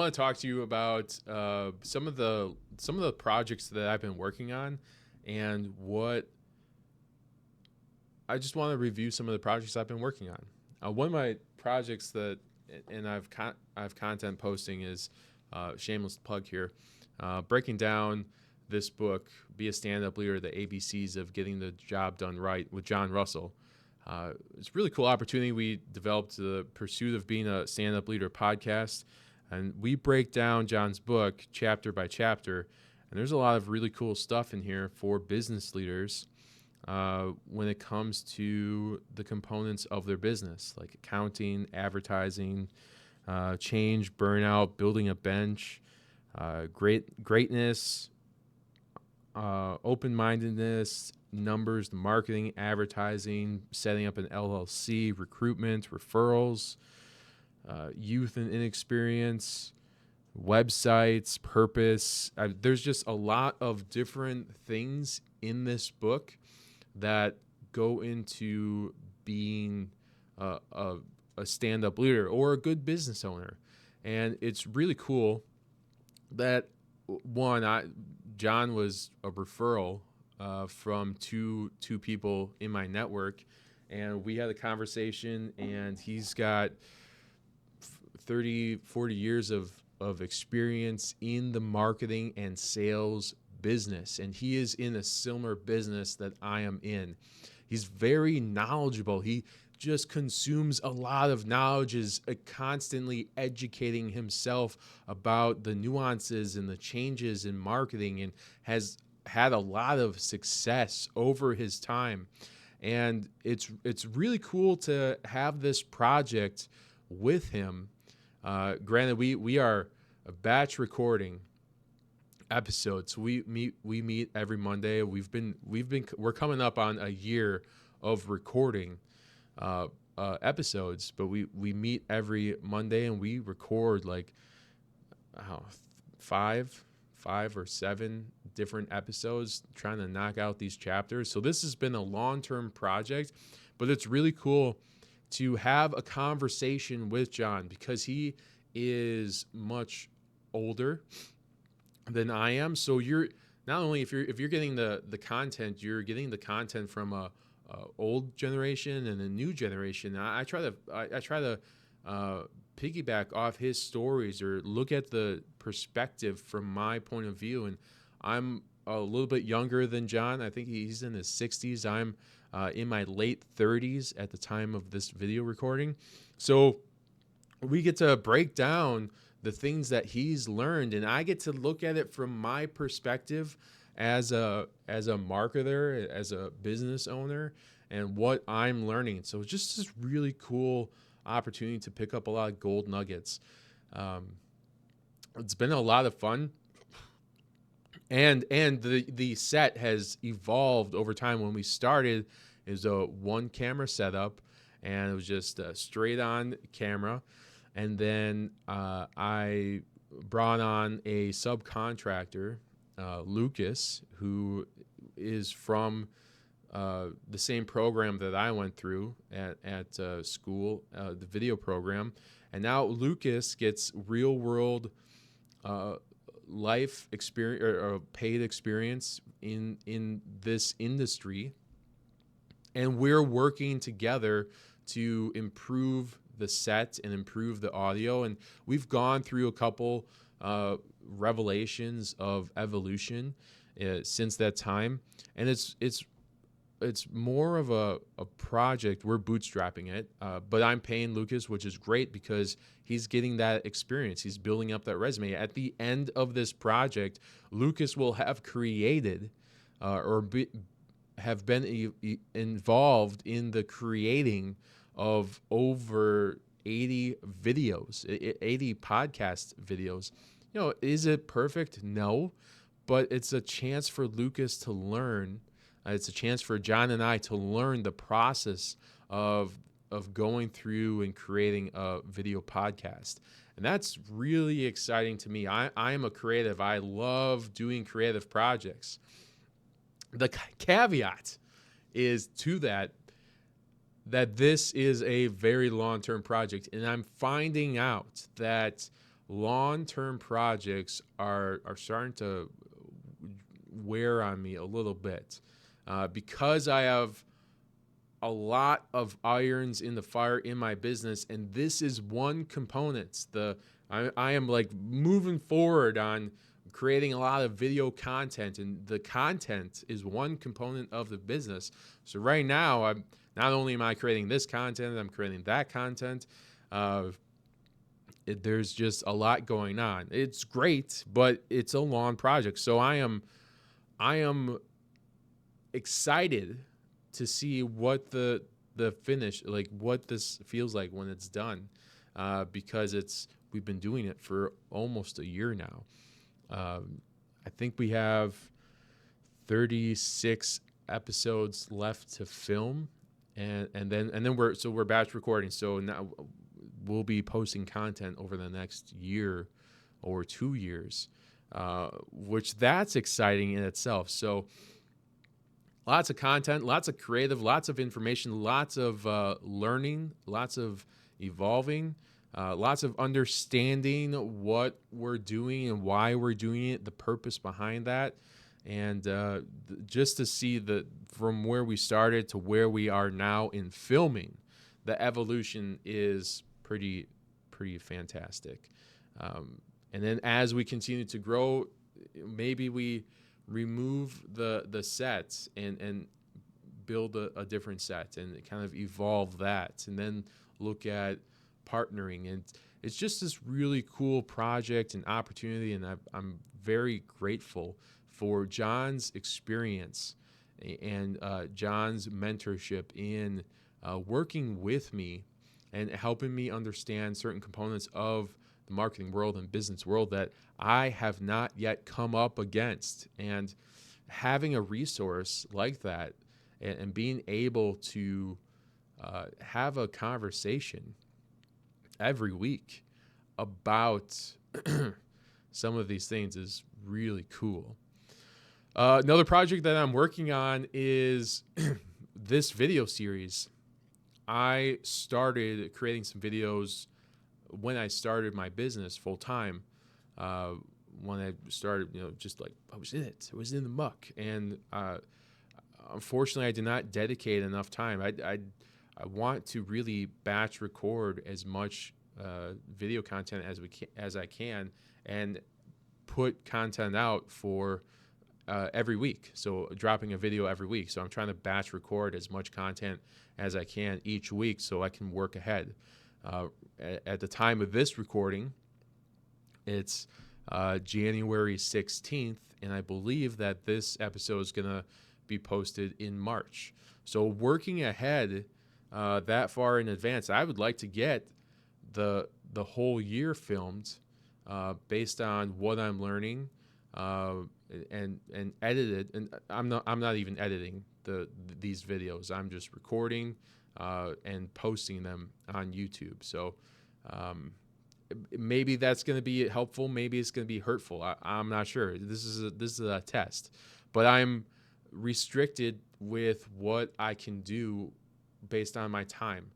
I want to talk to you about some of the projects that I've been working on, and what I just want to review some of the projects I've been working on. One of my projects that, and I've content posting is shameless plug here, breaking down this book, Be a Stand-Up Leader: The ABCs of Getting the Job Done Right with John Russell. It's a really cool opportunity. We developed the Pursuit of Being a Stand-Up Leader podcast, and we break down John's book chapter by chapter. And there's a lot of really cool stuff in here for business leaders when it comes to the components of their business, like accounting, advertising, change, burnout, building a bench, greatness, open-mindedness, numbers, marketing, advertising, setting up an LLC, recruitment, referrals, youth and inexperience, websites, purpose. There's just a lot of different things in this book that go into being a stand-up leader or a good business owner. And it's really cool that, John was a referral from two people in my network, and we had a conversation, and he's got 30, 40 years of experience in the marketing and sales business, and he is in a similar business that I am in. He's very knowledgeable. He just consumes a lot of knowledge, is constantly educating himself about the nuances and the changes in marketing, and has had a lot of success over his time. And it's really cool to have this project with him. Granted, we are a batch recording episodes. We meet every Monday. We're coming up on a year of recording episodes, but we meet every Monday, and we record like five or seven different episodes, trying to knock out these chapters. So this has been a long-term project, but it's really cool to have a conversation with John, because he is much older than I am. So you're not only, if you're getting the content, you're getting the content from a old generation and a new generation. I try to piggyback off his stories, or look at the perspective from my point of view. And I'm a little bit younger than John. I think he's in his 60s. I'm in my late 30s at the time of this video recording. So we get to break down the things that he's learned, and I get to look at it from my perspective as a marketer, as a business owner, and what I'm learning. So it's just this really cool opportunity to pick up a lot of gold nuggets. It's been a lot of fun, and the set has evolved over time. When we started, it was a one camera setup, and it was just a straight on camera. And then I brought on a subcontractor, Lucas, who is from the same program that I went through at school, the video program. And now Lucas gets real world life experience, or paid experience in this industry. And we're working together to improve the set and improve the audio. And we've gone through a couple revelations of evolution since that time. And it's more of a project. We're bootstrapping it, but I'm paying Lucas, which is great, because he's getting that experience. He's building up that resume. At the end of this project, Lucas will have created have been involved in the creating of over 80 videos, 80 podcast videos. Is it perfect? No, but it's a chance for Lucas to learn. It's a chance for John and I to learn the process of going through and creating a video podcast. And that's really exciting to me. I am a creative. I love doing creative projects. The caveat is to that this is a very long-term project, and I'm finding out that long-term projects are starting to wear on me a little bit because I have a lot of irons in the fire in my business, and this is one component. I am like moving forward on creating a lot of video content, and the content is one component of the business. So right now, I'm not only am I creating this content, I'm creating that content. There's just a lot going on. It's great, but it's a long project. So I am excited to see what the finish, like what this feels like when it's done, because we've been doing it for almost a year now. I think we have 36 episodes left to film, and then we're batch recording. So now we'll be posting content over the next year or 2 years, which that's exciting in itself. So lots of content, lots of creative, lots of information, lots of learning, lots of evolving, lots of understanding what we're doing and why we're doing it, the purpose behind that. And just to see from where we started to where we are now in filming, the evolution is pretty fantastic. And then as we continue to grow, maybe we remove the sets and build a different set and kind of evolve that, and then look at partnering. And it's just this really cool project and opportunity, and I'm very grateful for John's experience and John's mentorship in working with me and helping me understand certain components of the marketing world and business world that I have not yet come up against. And having a resource like that and being able to have a conversation every week about some of these things is really cool. Another project that I'm working on is this video series. I started creating some videos when I started my business full time. When I started, just like I was in the muck, and unfortunately, I did not dedicate enough time. I want to really batch record as much video content as I can, and put content out for every week. So dropping a video every week. So I'm trying to batch record as much content as I can each week so I can work ahead. At the time of this recording, it's January 16th, and I believe that this episode is going to be posted in March. So working ahead that far in advance, I would like to get the whole year filmed based on what I'm learning and edited. And I'm not even editing these videos. I'm just recording and posting them on YouTube. So maybe that's going to be helpful. Maybe it's going to be hurtful. I'm not sure. This is a test, but I'm restricted with what I can do based on my time.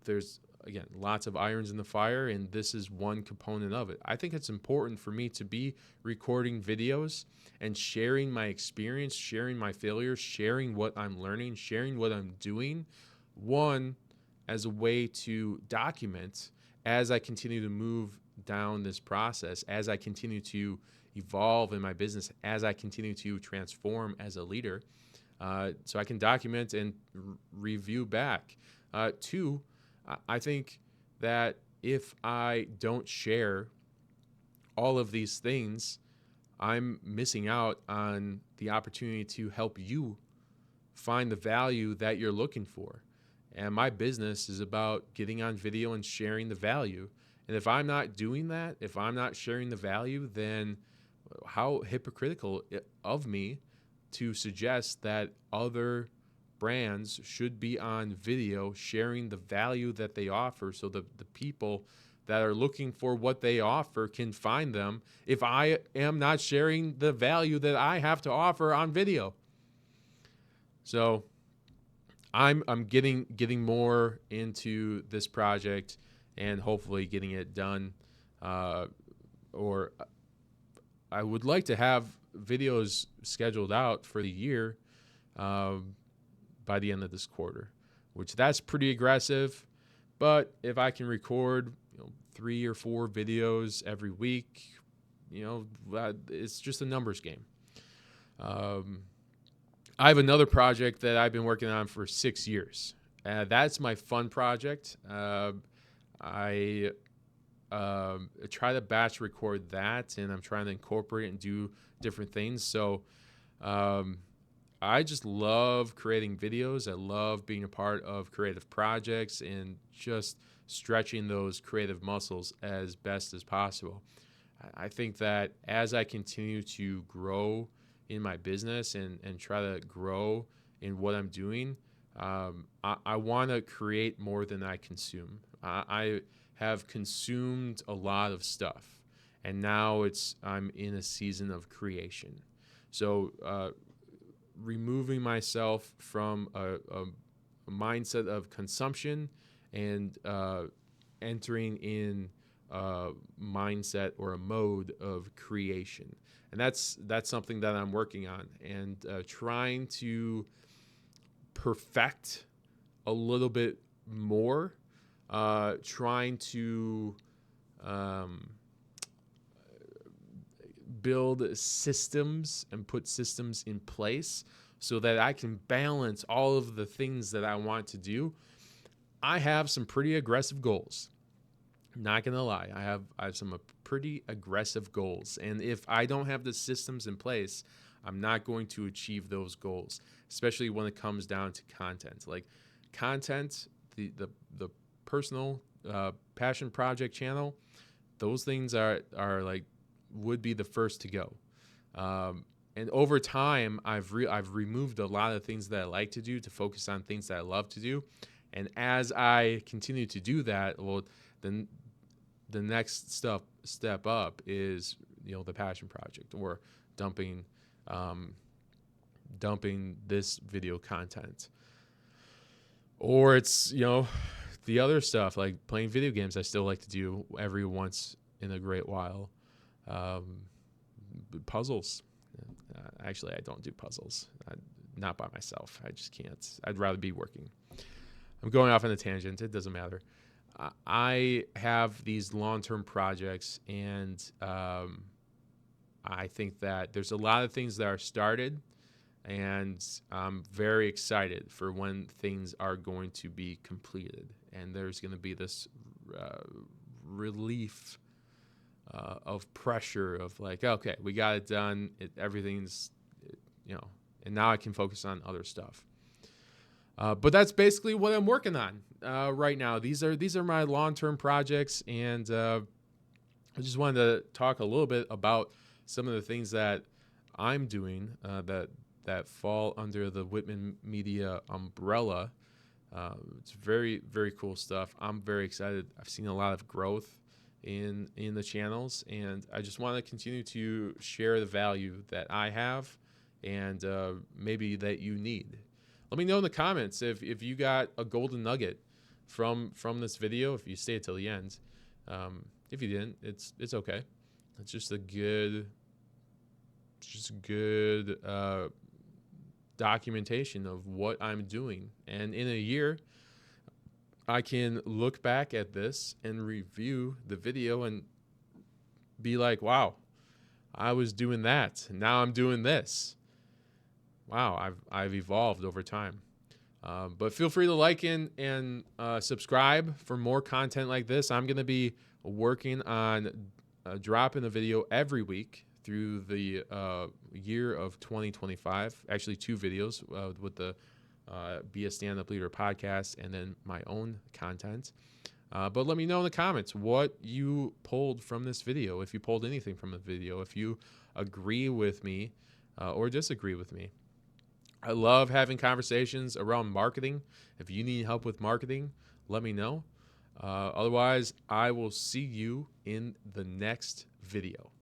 There's, again, lots of irons in the fire, and this is one component of it. I think it's important for me to be recording videos and sharing my experience, sharing my failures, sharing what I'm learning, sharing what I'm doing. One, as a way to document as I continue to move down this process, as I continue to evolve in my business, as I continue to transform as a leader, so I can document and review back. Two, I think that if I don't share all of these things, I'm missing out on the opportunity to help you find the value that you're looking for. And my business is about getting on video and sharing the value. And if I'm not doing that, if I'm not sharing the value, then how hypocritical of me to suggest that other brands should be on video sharing the value that they offer, so the people that are looking for what they offer can find them, if I am not sharing the value that I have to offer on video. So I'm getting more into this project and hopefully getting it done or I would like to have videos scheduled out for the year by the end of this quarter, which that's pretty aggressive. But if I can record 3 or 4 videos every week, it's just a numbers game. I have another project that I've been working on for 6 years. That's my fun project. I try to batch record that, and I'm trying to incorporate and do different things. So I just love creating videos. I love being a part of creative projects and just stretching those creative muscles as best as possible. I think that as I continue to grow in my business and try to grow in what I'm doing, I want to create more than I consume. I have consumed a lot of stuff, and now I'm in a season of creation. So removing myself from a mindset of consumption and entering in a mindset or a mode of creation. And that's something that I'm working on and trying to perfect a little bit more, trying to build systems and put systems in place so that I can balance all of the things that I want to do. I have some pretty aggressive goals. Not gonna lie, I have some pretty aggressive goals, and if I don't have the systems in place, I'm not going to achieve those goals, especially when it comes down to content. Like content, the personal passion project channel, those things are like would be the first to go. And over time, I've removed a lot of things that I like to do to focus on things that I love to do. And as I continue to do that, well, then the next step up is the passion project or dumping this video content, or it's the other stuff like playing video games. I still like to do every once in a great while. Puzzles. Actually, I don't do puzzles. Not by myself. I just can't. I'd rather be working. I'm going off on a tangent. It doesn't matter. I have these long-term projects, and I think that there's a lot of things that are started, and I'm very excited for when things are going to be completed. And there's going to be this relief of pressure of like, okay, we got it done. Everything's, and now I can focus on other stuff. But that's basically what I'm working on right now. These are my long-term projects, and I just wanted to talk a little bit about some of the things that I'm doing that fall under the Wittman Media umbrella. It's very, very cool stuff. I'm very excited. I've seen a lot of growth in the channels, and I just want to continue to share the value that I have and maybe that you need. Let me know in the comments if you got a golden nugget from this video, if you stayed till the end. If you didn't, it's okay. It's just a good documentation of what I'm doing. And in a year, I can look back at this and review the video and be like, wow, I was doing that. Now I'm doing this. Wow, I've evolved over time. But feel free to like and subscribe for more content like this. I'm going to be working on dropping a video every week through the year of 2025. Actually, 2 videos with the Be a Stand-Up Leader podcast and then my own content. But let me know in the comments what you pulled from this video, if you pulled anything from the video, if you agree with me or disagree with me. I love having conversations around marketing. If you need help with marketing, let me know. Otherwise, I will see you in the next video.